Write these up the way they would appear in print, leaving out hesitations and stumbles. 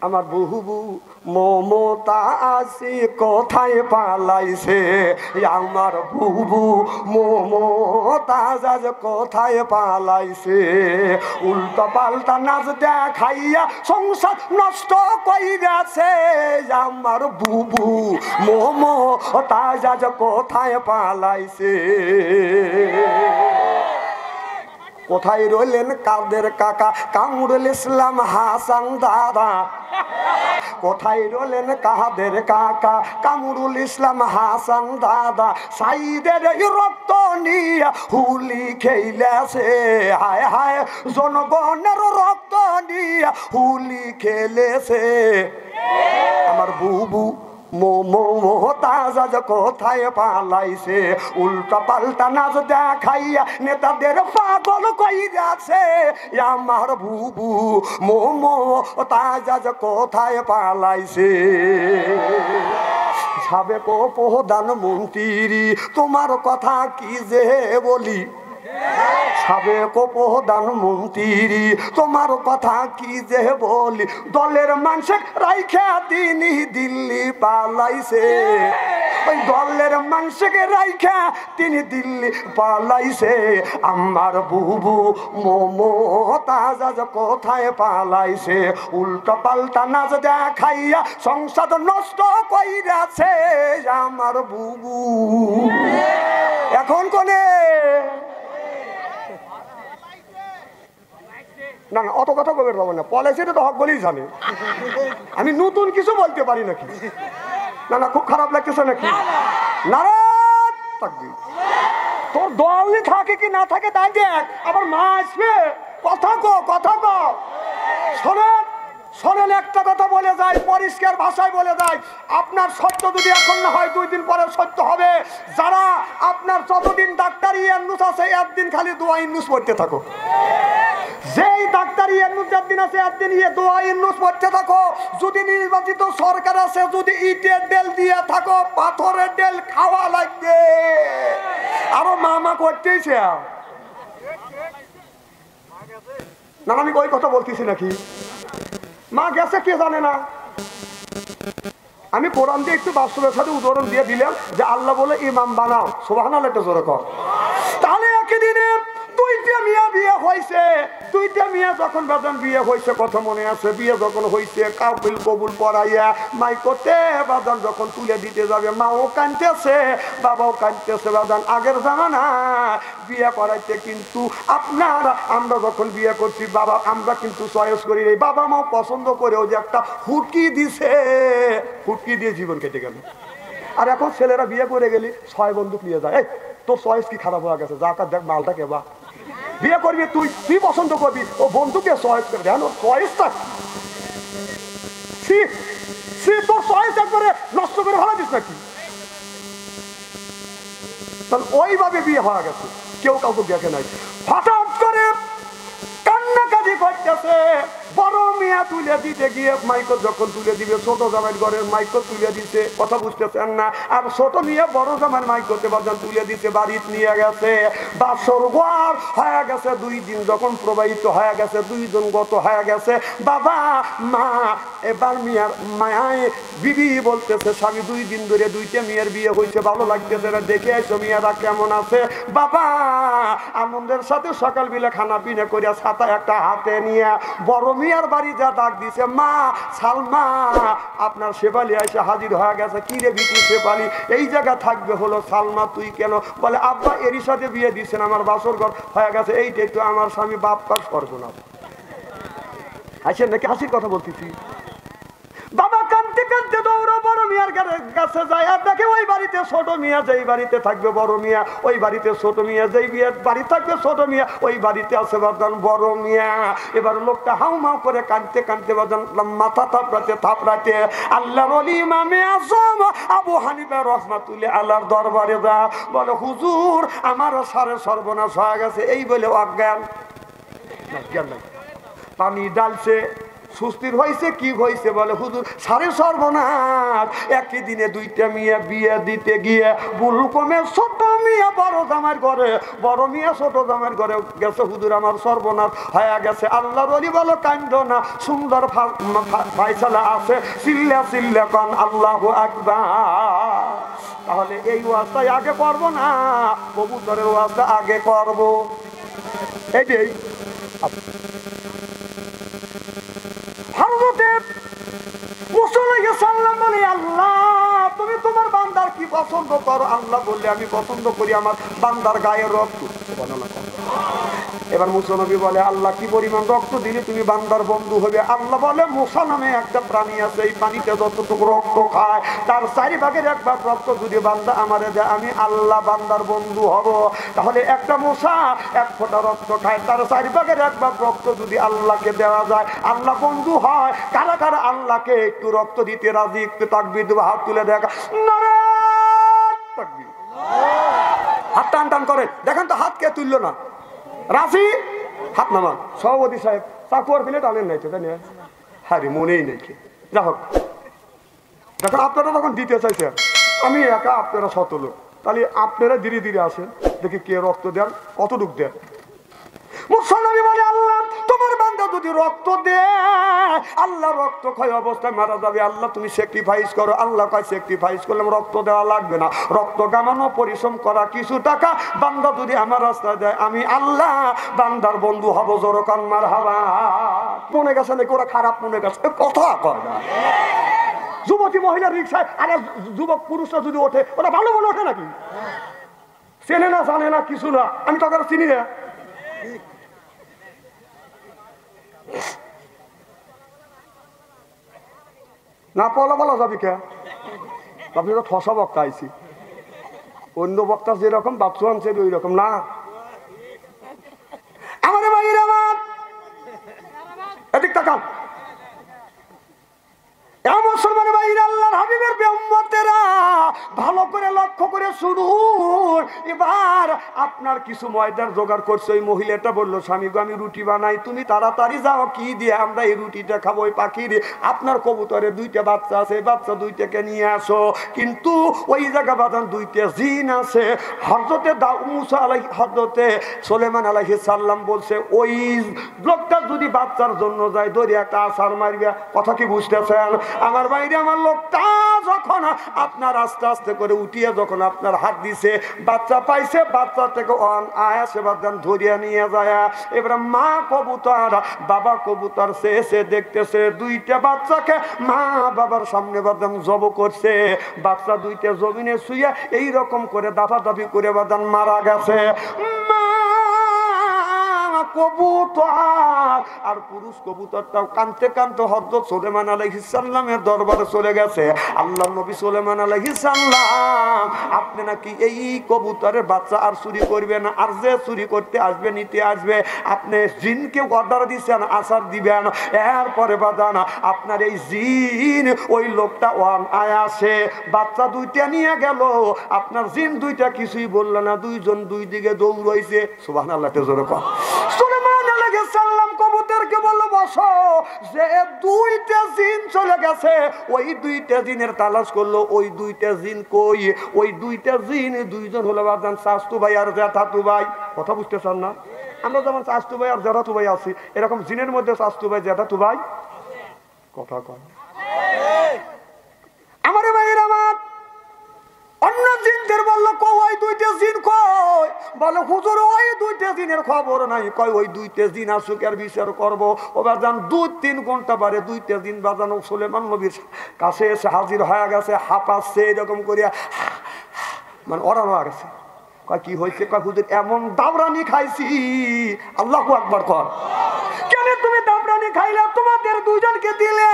আমার বুবু মমতা আসি কোথায় পালাইছে, আমার বুবু মমতা আজ কোথায় পালাইছে। উল্টো পাল্টা নাচ দেখাইয়া সংসার নষ্ট কইরাছে, আমার বুবু মমতা আজ কোথায় পালাইছে। কোথায় রইলেন কাদের কাকা কামরুল ইসলাম হাসান দাদা, কোথায় রইলেন কাদের কাকা কামরুল ইসলাম হাসান দাদা। সাইদের রক্ত নিয়ে হুলি খেলেছে, হায় হায় জনগণের রক্ত নিয়ে হুলি খেলেছে। আমার বুবু মমতাজ আজ কোথায় পালাইছে, উল্টা পাল্টা নাচ দেখাইয়া নেতাদের পাগল কইরাছে, আমার বুবু মমতাজ আজ কোথায় পালাইছে। সাবেক প্রধানমন্ত্রী তোমার কথা কি যে বলি, সাবেক প্রধানমন্ত্রী তোমার কথা কি যে বলি, দলের মানুষের রাইখা তিনি দিল্লি পালাইছে, ওই দলের মানুষকে রাইখা তিনি দিল্লি পালাইছে। আমার বুবু মমতাজ আজ কোথায় পালাইছে, উল্টা পাল্টা নাচ দেখাইয়া সংসদ নষ্ট কইরাছে, আমার বুবু এখন কোনে। না না অত কথা কবে পাবো না, পলিসিটা তো হক বলেই জানে, আমি নতুন কিছু বলতে পারি নাকি। না না খুব খারাপ লাগতেছে নাকি, নারাজ থাকবি। তোর দলই থাকে কি না থাকে তাই দেখ, আবার মা আসবে কথা কো কথা কো। শোনেন শোনেন একটা কথা বলে যায়, পরিষ্কার ভাষায় বলে যায়, আপনার সত্য যদি এখন না হয় 2 দিন পরে সত্য হবে। যারা আপনার যতদিন ডাক্তারি ইন্নুস আছে একদিন খালি দোয়া ইন্নুস পড়তে থাকো, যেই ডাক্তারি ইন্নুস একদিন আছে একদিন দোয়া ইন্নুস পড়তে থাকো। যদি নির্বাচিত সরকার আছে যদি ইটের ডেল দিয়ে থাকো, পাথরের ডেল খাওয়া লাগবে। আরো মামা করতেইছে না, আমি ওই কথা বলতেছি নাকি, মা গেছে কে জানে না। আমি কোরআন দিয়ে একটু বাস্তবের সাথে উদাহরণ দিয়ে দিলাম যে আল্লাহ বলে ইমাম বানাও, সুবহানাল্লাহ একটা জোরে কর। তাহলে একই দিনে 2টা মিয়া বিয়ে হয়েছে, 2টা মিয়া যখন বাজান বিয়ে হয়েছে কথা মনে আছে, বিয়ে যখন হয়েছে কাবিল কবুল পড়াইয়া মাই করতে বাজান যখন তুলে দিতে যাবে, মাও কাঁদতেছে বাবাও কাঁদতেছে। বাজান আগের জামানা বিয়ে করাইতে কিন্তু আমরা যখন বিয়ে করছি বাবা আমরা কিন্তু চয়েস করি, বাবা মাও পছন্দ করেও যে একটা হুটকি দিছে, হুটকি দিয়ে জীবন কেটে গেল। আর এখন ছেলেরা বিয়ে করে গেলি 6 বন্দুক নিয়ে যায়, এই তোর চয়েস কি খারাপ হয়ে গেছে, যা কার দেখ মালটা কেবা বিয়ে করবি, তুই পছন্দ করবি, ও বন্ধুকে চয়েস করে দেন, ওর চয়েসটা তোর চয়েস একবারে নষ্ট করে ভালো দিস নাকি। তাহলে ওইভাবে বিয়ে হয়ে গেছে, কেউ কাউকে দেখে নাই। হঠাৎ করে কান্নাকাটি করতেছে, বড় মিয়া তুলে দিতে গিয়ে মাইকো যখন তুলে দিবে, ছোট জামাই ঘরের মাইকো তুলে দিতে, কথা বুঝতেছেন না। আর ছোট নিয়ে বড় জামাই মাইকোতে বাজান তুলে দিতে বাড়িতে নিয়ে গেছে, বাসর ঘর হয়ে গেছে। 2 দিন যখন প্রবাহিত হয়ে গেছে, 2 দিন গত হয়ে গেছে, বাবা মা এবার মিয়ার মায়ায় বিবি বলতেছে স্বামী 2 দিন ধরে 2টা মেয়ের বিয়ে হয়েছে, ভালো লাগতেছে না, দেখে আইসো মেয়েরা কেমন আছে। বাবা আনন্দের সাথে সকালবেলা খানা পিনা করে ছাতা একটা হাতে নিয়ে বড় মিয়ার বাড়ি যা ডাক দিছে, মা সালমা আপনার শেফালি এসে হাজির হয়ে গেছে। কি রে বিটি শেফালি, এই জায়গা থাকবে হলো সালমা তুই কেন? বলে আব্বা এরই সাথে বিয়ে দিচ্ছেন, আমার বাসর ঘর হয়ে গেছে, এইটাই তো আমার স্বামী বাপ কাজ করবো না। হাসেন নাকি, হাসির কথা বলতেছি। বাবা কাঁদতে কাঁদতে দৌড়া বড় মিয়ার কাছে যায়, আর দেখে ওই বাড়িতে ছোট মিয়া, যেই বাড়িতে থাকবে বড় মিয়া ওই বাড়িতে ছোট মিয়া, যেই বিয়ের বাড়ি থাকবে ছোট মিয়া ওই বাড়িতে আছে বাজান বড় মিয়া। এবার লোকটা হাউমাউ করে কাঁদতে কাঁদতে বাজান মাথা থাপড়াতে আল্লাহর ওলি ইমামে আজম আবু হানিফা রাহমাতুল্লাহ আল্লাহর দরবারে যা বলে, হুজুর আমার সারে সর্বনাশ হয়ে গেছে। এই বলে অজ্ঞান, পানি ডালছে, সুস্থির হয়েছে, কি হয়েছে? বলে হুজুর সারে সর্বনাশ, একই দিনে 2টা মেয়ে বিয়ে দিতে গিয়ে ভুল কমে ছোট মিয়া বড় জামাইয়ের ঘরে, বড় মিয়া ছোট জামাইয়ের ঘরে গেছে, হুজুর আমার সর্বনাশ হয়ে গেছে। আল্লাহর ওলি বলো কান্দো না, সুন্দর ফায়সালা আছে, চিল্লা চিল্লা কন আল্লাহু আকবার। তাহলে এই ওয়াজটাই আগে করবো না কবুতরের ওয়াজটা আগে করব? এইটাই আল্লাহ তুমি তোমার বান্দার কি পছন্দ করো? আল্লাহ বললে আমি পছন্দ করি আমার বান্দার গায়ের রক্ত। এবার মুসা নবী বলে আল্লাহ কি পরিমাণ রক্ত দিলে তুমি বান্দার বন্ধু হবে? আল্লাহ বলে মুসা নামে একটা প্রাণী আছে, এই পানিতে যতটুকু রক্ত খায় তার 4 ভাগের 1 ভাগ রক্ত যদি বান্দা আমারে দেয় আমি আল্লাহ বান্দার বন্ধু হব। তাহলে একটা মুসা 1 ফোঁটা রক্ত খায়, তার 4 ভাগের 1 ভাগ রক্ত যদি আল্লাহকে দেওয়া যায় আল্লাহ বন্ধু হয়। কারা কারা আল্লাহকে একটু রক্ত দিতে রাজি? একটু তাকবীর দেবো, হাত তুলে দেখা। হাত টান টান করে দেখেন তো, হাত কে তুললো না? রাজি? হাত নামান। সভাপতি সাহেব চাকুয়ার প্লেট আনেন নাই তো, তাই না? হ্যাঁ মনেই নেই। যা হোক, দেখেন আপনারা তখন দিতে চাইছেন, আমি একা আপনারা 100 লোক, তাহলে আপনারা ধীরে ধীরে আসেন, দেখি কে রক্ত দেন, কতটুক দেন। মুসলমান বলে আল্লাহ তোমার বান্দা যদি রক্ত দেয় আল্লাহ রক্ত ক্ষয় অবস্থায় মারা যাবে, আল্লাহ তুমি স্যাক্রিফাইস করো। আল্লাহ কয় স্যাক্রিফাইস করলাম, রক্ত দেওয়া লাগবে না, রক্ত গামানো পরিশ্রম করা কিছু টাকা বান্দা যদি আমার রাস্তায় দেয় আমি আল্লাহ বান্দার বন্ধু হব। জোরকান মারহাবা। মনে গেছে নাকি ওরা খারাপ মনে গেছে? কথা কয় না। যুবতী মহিলা রিক্সায় আরে যুবক পুরুষরা যদি ওঠে ওরা ভালো মনে ওঠে নাকি? চেনে না জানে না কিছু না, আমি তো ওরা চিনি না। না পলা বলা যাবি কে? আপনি তো ঠসা বক্তা আইছি, অন্য বক্তা যেরকম বাচ্চু আনছে ওই রকম না। আমাদের ভাইয়ের আমার এদিক তাকান, মুসলমানের ভাইয়ের আল্লাহর হাবিবের উম্মতেরা ভালো করে লক্ষ্য করে শুনুন। এবার আপনার কিছু ময়দার জোগাড় করছে। ওই মহিলাটা বললো স্বামী গো আমি রুটি বানাই, তুমি তাড়াতাড়ি যাও, কি দিয়ে আমরা এই রুটিটা খাবো? ওই পাখির আপনার কবুতরে 2টা বাচ্চা আছে, বাচ্চা 2টাকে নিয়ে আসো। কিন্তু ওই জায়গা বাদান 2টা জিন আছে। হযরতে মুসা আলাইহিস হযরতে সুলাইমান আলাইহিস সালাম বলছে ওই লোকটা যদি বাচ্চার জন্য যায় ধরে একটা আছাড় মারবে। কথা কি বুঝতেছেন আমার বাইরে? আমার লোকটা যখন আপনার আস্তে আস্তে করে উঠিয়ে যখন আপনার হাত দিছে বাচ্চা পাইছে, বাচ্চাটাকে আয়াসে বাদান ধরিয়া নিয়ে যায়। এবার মা কবুতর বাবা কবুতর সে দেখতেছে 2টা বাচ্চাকে মা বাবার সামনে বাদান জব করছে। বাচ্চা 2টা জমিনে শুয়ে এইরকম করে দাফাদাফি করে বাদান মারা গেছে। কবুতর আর পুরুষ কবুতরটাও কানতে কানতে হযরত সুলাইমান আলাইহিস সালামের দরবারে চলে গেছে। আল্লাহর নবী সুলাইমান আলাইহিস সালাম আপনি নাকি এই কবুতরের বাচ্চা আর চুরি করবেন না, আর যে চুরি করতে আসবে নিতে আসবে আপনি জিনকে অর্ডার দিচ্ছেন আসার দিবেন। এরপরে বাদান আপনার এই জিন ওই লোকটা আয়াসে বাচ্চা 2টা নিয়ে গেল, আপনার জিন 2টা কিছুই বলল না, 2জন 2 দিকে দৌড়াইছে। সুবহানাল্লাহ। জোরে কর। সুলাইমান আলাইহিস সালাম কবুতরকে বলল বসো। যে 2টা জিন চলে গেছে, ওই 2টা জিনের তালাশ করলো, ওই 2টা জিন কই? ওই 2টা জিন 2জন হলো বাদান চাচতু ভাই আর জ্যাঠাতু ভাই। কথা বুঝতেছেন না? আমরা যেমন চাচতু ভাই আর জ্যাঠাতু ভাই আছি, এরকম জিনের মধ্যে চাচতু ভাই জ্যাঠাতু ভাই। কথা কয় আমারে ভাইয়ের আমার। অন্য জিনদের বললো ওই 2টা জিন কই? বলে হুজুর ওই 2টা জিনের খবর নাই। কয় ওই 2টা জিন আসুক আর বিচার করবো। ও বাজান 2-3 ঘন্টা পরে 2টা জিন বাজানো সুলাইমান নবীর কাছে এসে হাজির হয়ে গেছে, হাঁপাচ্ছে এরকম করিয়া, মানে ওরা হয়ে গেছে। কয় কি হয়েছে? কয় হুজুর এমন দাবরানি খাইছি। আল্লাহু আকবার কর। কেন তুমি দাবরানি খাইলে? তোমাদের 2জনকে দিলে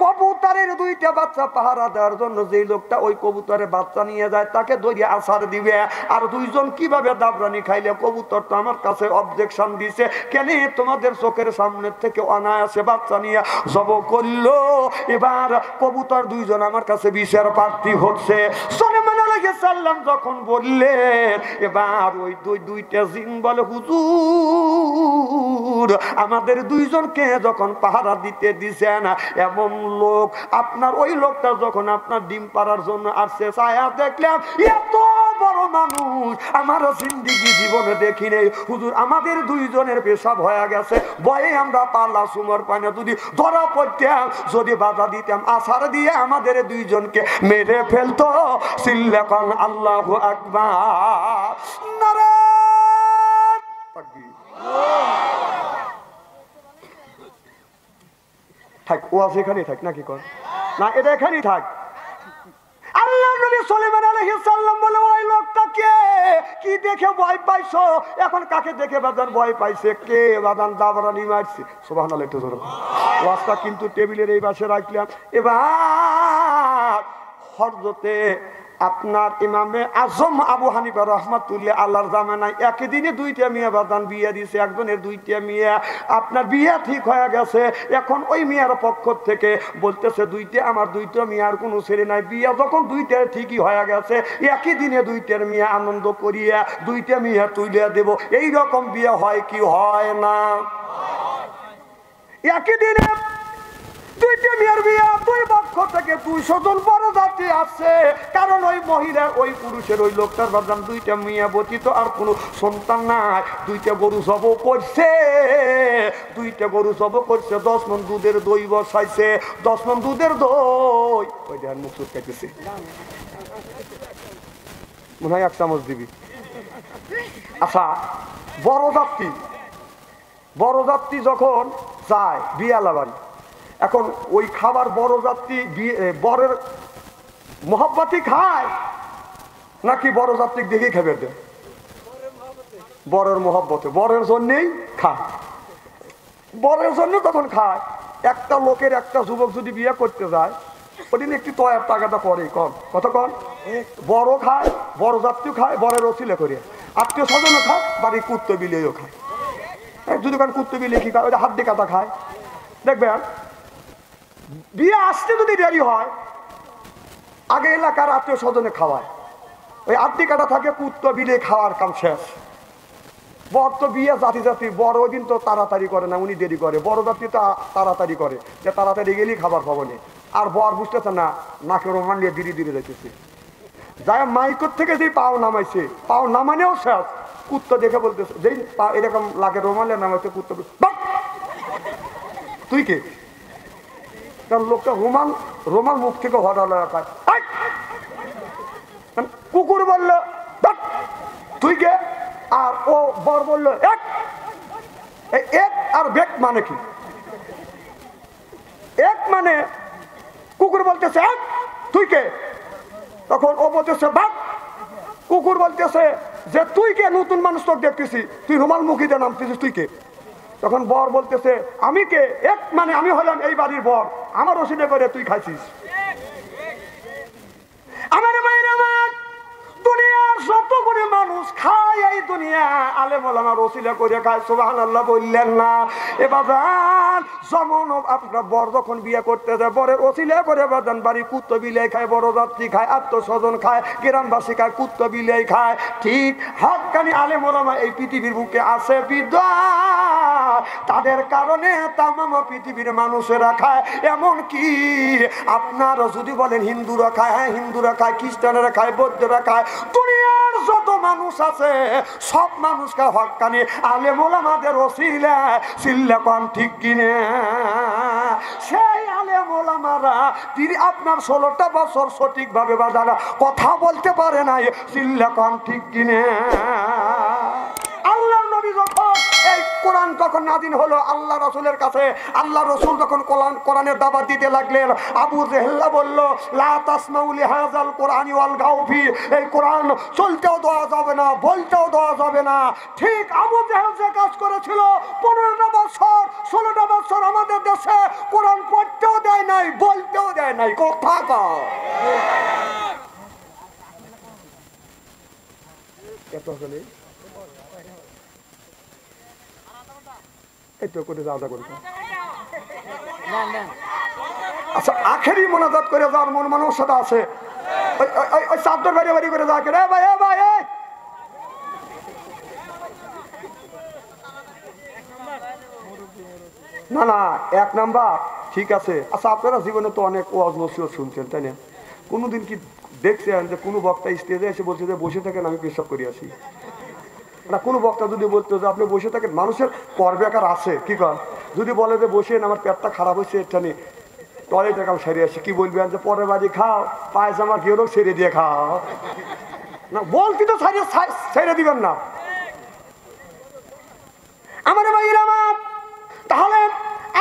কবুতরের 2টা বাচ্চা পাহারা দেওয়ার জন্য। যেই লোকটা ওই কবুতরের বাচ্চা নিয়ে যায় তাকে ধরিয়ে আছাড় দিবে। আর 2জন কিভাবে দাবরানি খাইলে? কবুতর তো আমার কাছে অবজেকশন দিছে, কেন তোমাদের চোখের সামনে থেকে অনায়াসে বাচ্চা নিয়ে জব করলো। এবার কবুতর 2জন আমার কাছে বিচার প্রার্থী হচ্ছে। সুলাইমান আলাইহিস সালাম যখন বললেন, এবার ওই 2টা জিন বলে হুজুর আমাদের 2জনকে যখন পাহারা দিতে দিছেন, এমন লোক আপনার ওই লোকটা যখন আপনার ডিম পাড়ার জন্য আসছে, ছায়া দেখলাম এত বড় মানুষ আমার জিন্দিগি জীবনে দেখি নেই হুজুর। আমাদের দুইজনের পেশাব হয়ে গেছে, ভয়ে আমরা পাল্লা সুমর পাই না, যদি ধরা পড়তাম, যদি বাধা দিতাম, আসার দিয়ে আমাদের দুইজনকে মেরে ফেলতো। সিল্লাকান আল্লাহু আকবার, নারায়ে তাকবীর। থাক, ওয়াজ এখানেই থাক নাকি কর না, এটা এখানেই থাক। আল্লাহ নবী সুলাইমান আলাইহিস সালাম বলে, ওই লোকটা কে, কি দেখে ভয় পাইছো? এখন কাকে দেখে বাজান ভয় পাইছে? কে বাজান দাবরানি মারছে? সুবহানাল্লাহ। একটু জোরে ওয়াজটা কিন্তু টেবিলের এই পাশে রাখলাম। এবার হযরতে আপনার ইমামে আজম আবু হানিফা রাহমাতুল্লাহ আল্লাহর জামানায় একই দিনে দুইটা মেয়ে বাজান বিয়ে দিয়েছে। একজনের দুইটা মেয়ে আপনার বিয়ে ঠিক হয়ে গেছে। এখন ওই মেয়ের পক্ষ থেকে বলতেছে, আমার দুইটা মেয়ের কোনো ছেলে নাই। বিয়ে যখন দুইটার ঠিকই হয়ে গেছে, একই দিনে দুইটার মেয়ে আনন্দ করিয়া দুইটা মেয়ে তুলে দেব। এই রকম বিয়ে হয় কি হয় না? একই দিনে দুইটা মেয়ের বিয়ে, দুই পক্ষ থেকে 200 জন বরযাত্রী আসছে। কারণ ওই মহিলা, ওই পুরুষের, ওই লোকটার বাদাম দুইটা মেয়ে ব্যতীত আর কোনো সন্তান নাই। দুইটা গরু জব করছে, 10 মণ দুধের দই বসাইছে, 10 মণ দুধের দই। ওই দেখান মুখ চুটকাইতেছে, মনে হয় 1 চামচ দিবি। আচ্ছা, বরযাত্রী যখন যায় বিয়ালা বাড়ি, এখন ওই খাবার বরযাত্রী বরের মহব্বতই খায় নাকি বরযাত্রী দেখেই খাবে? বরের মহব্বতে, বরের জন্যেই খায়। বরের জন্য তখন খায়। একটা লোকের একটা যুবক যদি বিয়ে করতে যায়, ওদিন একটি তয়ার টাকাটা করে কম কত কম, বড় খায়, বরযাত্রীও খায়, বরের ওসিলে করে, আত্মীয় স্বজনও খায়, বাড়ির কুত্তো বিলেও খায়। যদি কারণ কুত্তো বিলে কি খায়, ওটা হাড্ডি কাটা খায়। দেখবেন বিয়ে আসতে যদি দেরি হয়, আগে এলাকার আত্মীয় স্বজনে খাওয়ায়, ওই আড্ডি কাটা থাকে, কুত্তো বিলে খাওয়ার কাম শেষ। বর তো বিয়ে জাতি বড় ওই দিন তো তাড়াতাড়ি করে না, উনি দেরি করে। বড় জাতি তো তাড়াতাড়ি করে, যে তাড়াতাড়ি গেলেই খাবার পাবো না। আর বর বুঝতেছে না, নাকে রোমান নিয়ে ধীরে ধীরে রেখেছে, যাই মাইকর থেকে যেই পাও নামাইছে, পাও নামানেও শেষ। কুত্তো দেখে বলতেছে, যেই এরকম লাগে রোমালে নামাইছে, কুত্তো তুই কে? কারণ লোকটা রোমান মুখ থেকে হঠাৎ খায়। কুকুর বলল তুই কে? আর ও বর বলল এক। এক আর বেক মানে কি? এক মানে কুকুর বলতেছে এক, তুই কে? তখন ও বলতেছে বাক। কুকুর বলতেছে যে তুই কে? নতুন মানুষ তোর দেখতেছি, তুই রুমাল মুখী দিয়ে নামতেছিস, তুই কে? তখন বর বলতেছে আমি কে? এক মানে আমি হলাম এই বাড়ির বর, আমার ওসিলে করে তুই খাইছিস। আমার মায়ের আমার দুনিয়ার যত করে মানুষ খায়, এই দুনিয়া আলেম ওলামার ওসিলা করে খায়। সুবহানাল্লাহ বললেন না? এবার যেমন আপনার বর যখন বিয়ে করতে যায়, বরের ওসিলা করে বাদান বাড়ি কুত্তো বিলাই খায়, বড়যাত্রী খায়, আত্মস্বজন খায়, গ্রামবাসী খায়, কুত্তো বিলাই খায়। ঠিক হাক্কানি আলেম ওলামা এই পৃথিবীর বুকে আছে বিদ্যার, তাদের কারণে তামাম পৃথিবীর মানুষেরা খায়। এমন কি আপনারা যদি বলেন হিন্দুরা খায়, হ্যাঁ হিন্দুরা খায়, খ্রিস্টানরা খায়, বৌদ্ধরা খায়, দুনিয়ার যত মানুষ আছে সব মানুষকে হক্কানি আলেম ওলামাদের ওসিলা সিল্লা কোন ঠিক কিনে? সেই আলেম ওলামারা তিনি আপনার 16টা বছর সঠিকভাবে বাজারা কথা বলতে পারে নাই, সিল্লা কোন ঠিক কিনে? আল্লাহ নবী যখন এই কোরআন যখন নাযিল হলো আল্লাহ রাসূলের কাছে, আল্লাহ রাসূল যখন কোরআনের দাওয়াত দিতে লাগলেন, আবু জেহেল বলল লা তাসমাউ লিহাযাল কোরআনি ওয়ালগাউ ফি, এই কোরআন চলতেও দেওয়া যাবে না, বলতেও দেওয়া যাবে না। ঠিক আবু জেহেল যে কাজ করেছিল, 15টা বছর 16টা বছর আমাদের দেশে কোরআন পড়তেও দেয় নাই, বলতেও দেয় নাই। কথা কও এত হলে আচ্ছা, আখেরি মোনাজাত করে যাওয়ার মন মানসিকতা আছে, ওই চাদর বাড়ি বাড়ি করে যাওয়া রে ভাই, ভাই না না 1 নাম্বার ঠিক আছে। আচ্ছা, আপনারা জীবনে তো অনেক ওয়াজ নসিহত শুনছেন, তাই না? কোনোদিন কি দেখছেন যে কোনো বক্তা স্টেজে এসে বলছে যে বসে থাকেন আমি পেশাব করে আসি, না কোনো বক্তা যদি বলতো যে আপনি বসে থাকেন, মানুষের পর বেকার আছে কি কর, যদি বলে যে বসেন আমার পেটটা খারাপ হচ্ছে এখানে টয়লেটে কাম সেরে আসি, কি বলবেন যে পরের বাড়ি খাও পায়জামা গিয়েও ছেড়ে দিয়ে খাও, না বলছি তো ছেড়ে দিবেন না আমার ভাইরা আমার। তাহলে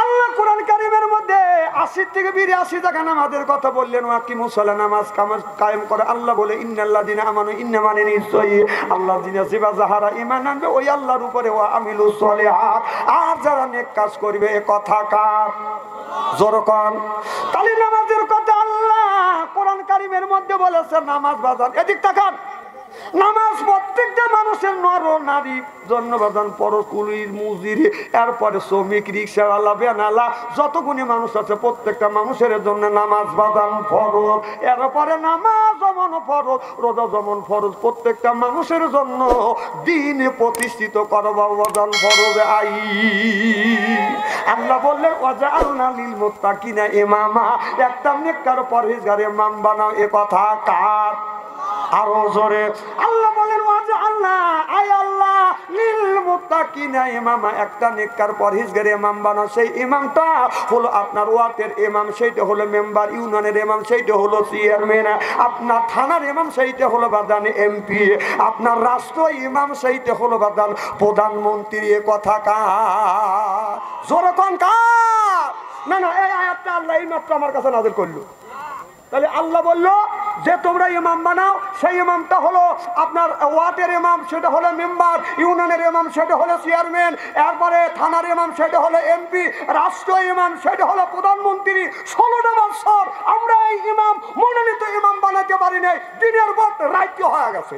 আল্লাহ কোরআন কারীমের মধ্যে ৮০ থেকে ৮২ টাকা নামাজের কথা বললেন, ওয়াকিমুস সালাহ নামাজ কায়েম করে। আল্লাহ বলে ইন্নাল্লাযিনা আমানু, ইন্না মানে নিশ্চয়ই আল্লাহ যিনি যাহারা ঈমান আনবে ওই আল্লাহর উপরে, ওয়া আমিলুস সলিহাত আর যারা নেক কাজ করবে। এ কথা কার? জোরকন। তাহলে নামাজের কথা আল্লাহ কোরআন কারীমের মধ্যে বলেছে নামাজ বাজান। এদিক তাকান, নামাজ প্রত্যেকটা মানুষের নর নারী জন্য বাজান, পরকুলির মুজির, এরপরে শ্রমিক, রিক্সাওয়ালা, বেনালা, যতগুলি মানুষ আছে প্রত্যেকটা মানুষের জন্য নামাজ বাজান ফরজ। এরপরে নামাজ যেমন ফরজ, রোজা যেমন ফরজ, প্রত্যেকটা মানুষের জন্য দিন প্রতিষ্ঠিত করবা বাজান ফরজ আই। আল্লাহ বললেন ওয়াজআলনা লিল মুত্তাকিনা ইমামা, একটা নেককার পরহেজগার ইমাম বানাও। এ কথা কার? আরো জোরে। আল্লাহ বলেন ওয়াজআলনা, আয় আল্লাহ, লিল মুত্তাকিনা ইমামা, একটা নেককার পরহেজগার ইমাম বানাও। সেই ইমামটা হলো আপনার ওয়ার্ডের ইমাম, সেইটা হলো মেম্বার, ইউনিয়নের ইমাম সেইটা হলো চেয়ারম্যান, আপনার থানার ইমাম সেইটা হলো বাদান এমপি, আপনার রাষ্ট্র ইমাম সেইটা হলো বাদান প্রধানমন্ত্রী। এ কথা কার? জোরে কোন কার? না না, এই আয়াতটা আল্লাহ এইমাত্র আমার কাছে নাযিল করলো। তাহলে আল্লাহ বলল যে তোমরা ইমাম বানাও, সেই ইমামটা হলো আপনার ওয়ার্ডের ইমাম, সেটা হলো মেম্বার, ইউনিয়নের ইমাম সেটা হলো চেয়ারম্যান, এরপরে থানার ইমাম সেটা হলো এমপি, রাষ্ট্র ইমাম সেটা হলো প্রধানমন্ত্রী। 16টা বছর আমরা এই ইমাম মনোনীত ইমাম বানাতে পারি নাই, দিনের পর রাজ্য হয়ে গেছে।